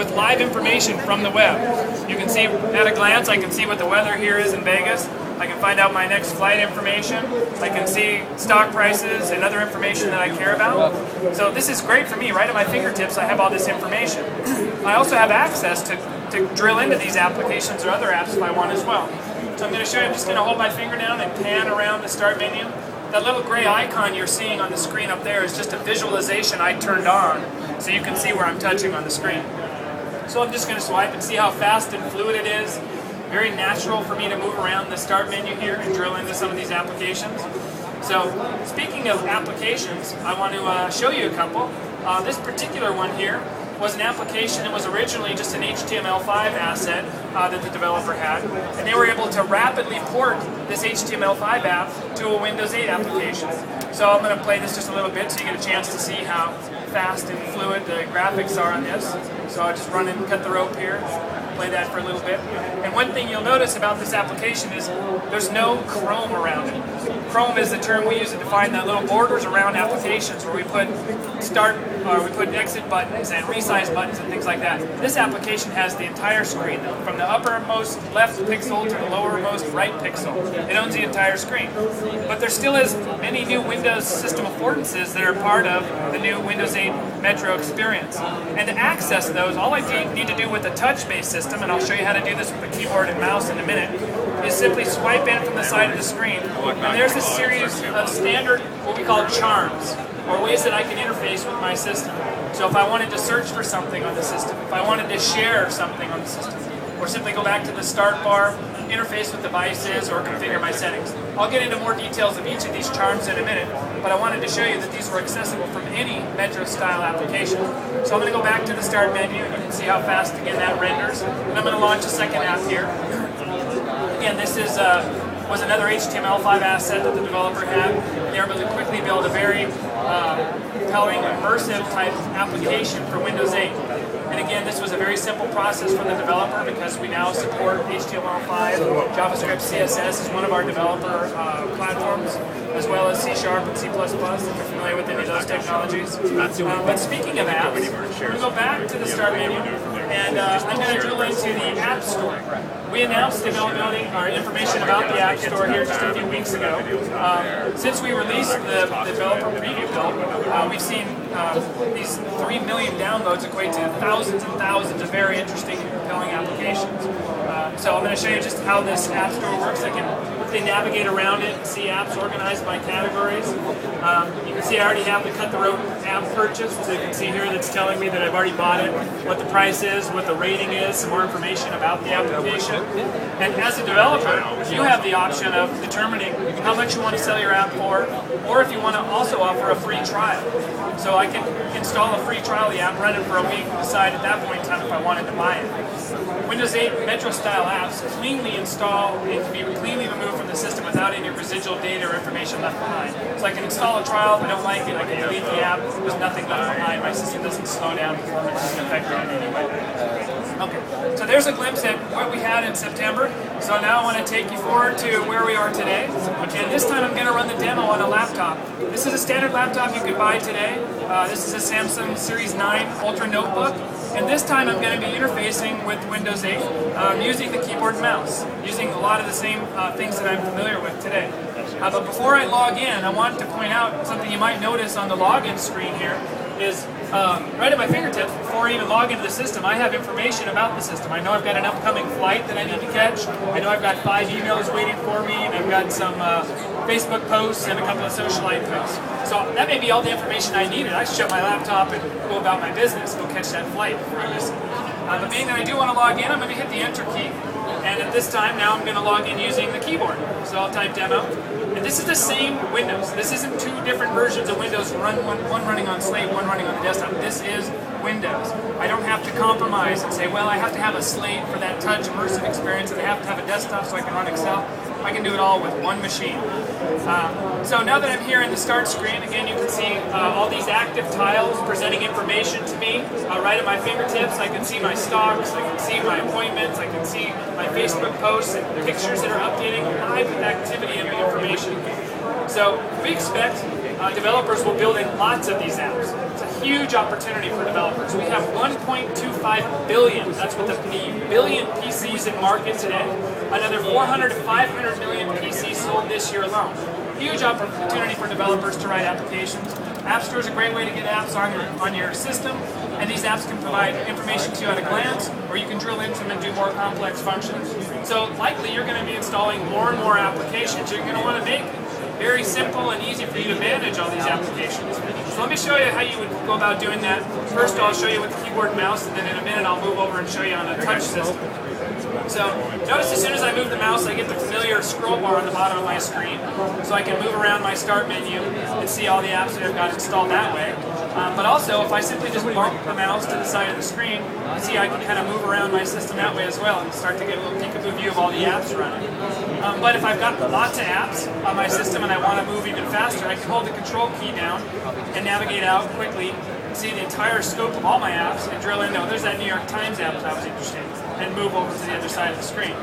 with live information from the web. You can see at a glance, I can see what the weather here is in Vegas. I can find out my next flight information. I can see stock prices and other information that I care about. So this is great for me. Right at my fingertips, I have all this information. I also have access to drill into these applications or other apps if I want as well. So I'm going to show you, I'm just going to hold my finger down and pan around the start menu. That little gray icon you're seeing on the screen up there is just a visualization I turned on so you can see where I'm touching on the screen. So I'm just going to swipe and see how fast and fluid it is. Very natural for me to move around the start menu here and drill into some of these applications. So speaking of applications, I want to show you a couple. This particular one here was an application that was originally just an HTML5 asset that the developer had, and they were able to rapidly port this HTML5 app to a Windows 8 application. So I'm going to play this just a little bit so you get a chance to see how fast and fluid the graphics are on this. So I'll just run and cut the rope here, play that for a little bit. And one thing you'll notice about this application is there's no Chrome around it. Chrome is the term we use to define the little borders around applications where we put start or we put exit buttons and resize buttons and things like that. This application has the entire screen, from the uppermost left pixel to the lowermost right pixel. It owns the entire screen. But there still is many new Windows system affordances that are part of the new Windows 8 Metro experience. And to access those, all I need to do with a touch-based system, and I'll show you how to do this with a keyboard and mouse in a minute, is simply swipe in from the side of the screen. And there's a series of standard, what we call charms, or ways that I can interface with my system. So if I wanted to search for something on the system, if I wanted to share something on the system, or simply go back to the start bar, interface with devices, or configure my settings. I'll get into more details of each of these charms in a minute, but I wanted to show you that these were accessible from any Metro-style application. So I'm going to go back to the start menu, and you can see how fast, again, that renders. And I'm going to launch a second app here. Again, this is was another HTML5 asset that the developer had. They were able to quickly build a very compelling, immersive type application for Windows 8. And again, this was a very simple process for the developer because we now support HTML5, JavaScript, CSS as one of our developer platforms, as well as C# and C++, if you're familiar with any of those technologies. But speaking of apps, we're going to go back to the start menu, and I'm going to drill into the App Store. We announced availability or information about the App Store here just a few weeks ago. Since we released the developer preview build, we've seen these 3 million downloads equate to thousands and thousands of very interesting and compelling applications. So I'm going to show you just how this App Store works. I can quickly navigate around it and see apps organized by categories. You can see I already have the Cut the Rope app purchased. So you can see here that's telling me that I've already bought it, what the price is, what the rating is, some more information about the application. And as a developer, you have the option of determining how much you want to sell your app for, or if you want to also offer a free trial. So I can install a free trial of the app, run it for a week, and decide at that point in time if I wanted to buy it. Windows 8 Metro-style apps cleanly install and can be cleanly removed from the system without any residual data or information left behind. So I can install a trial, if I don't like it, I can delete the app, there's nothing left behind, my system doesn't slow down, performance isn't affected in any way. Okay, so there's a glimpse at what we had in September. So now I want to take you forward to where we are today. And this time I'm going to run the demo on a laptop. This is a standard laptop you could buy today. This is a Samsung Series 9 Ultra Notebook. And this time I'm going to be interfacing with Windows 8 using the keyboard and mouse, using a lot of the same things that I'm familiar with today. But before I log in, I want to point out something you might notice on the login screen here is right at my fingertips, before I even log into the system, I have information about the system. I know I've got an upcoming flight that I need to catch. I know I've got 5 emails waiting for me, and I've got some Facebook posts and a couple of socialite posts. So that may be all the information I needed. I shut my laptop and go about my business, go catch that flight before I miss it. But being that I do want to log in, I'm going to hit the Enter key. And at this time, now I'm going to log in using the keyboard. So I'll type demo. And this is the same Windows. This isn't 2 different versions of Windows, one running on Slate, one running on the desktop. This is Windows. I don't have to compromise and say, well, I have to have a Slate for that touch immersive experience, and I have to have a desktop so I can run Excel. I can do it all with one machine. So now that I'm here in the start screen, again, you can see all these active tiles presenting information to me right at my fingertips. I can see my stocks, I can see my appointments, I can see my Facebook posts and pictures that are updating live with activity and information. So we expect developers will build in lots of these apps. It's a huge opportunity for developers. We have 1.25 billion, that's what the billion PCs in market today. Another 400 to 500 million PCs sold this year alone. Huge opportunity for developers to write applications. App Store is a great way to get apps on your system, and these apps can provide information to you at a glance, or you can drill into them and do more complex functions. So likely you're going to be installing more and more applications. You're going to want to make it very simple and easy for you to manage all these applications. So let me show you how you would go about doing that. First I'll show you with the keyboard and mouse, and then in a minute I'll move over and show you on a touch system. So notice as soon as I move the mouse, I get the familiar scroll bar on the bottom of my screen, so I can move around my start menu and see all the apps that I've got installed that way. But also, if I simply just bump the mouse to the side of the screen, see I can kind of move around my system that way as well and start to get a little peekaboo view of all the apps running. But if I've got lots of apps on my system and I want to move even faster, I can hold the control key down and navigate out quickly, see the entire scope of all my apps, and drill in. Oh, there's that New York Times app that I was interested in, and move over to the other side of the screen.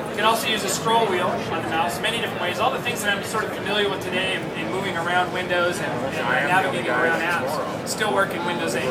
You can also use a scroll wheel on the mouse, many different ways. All the things that I'm sort of familiar with today in moving around Windows and navigating around apps still work in Windows 8.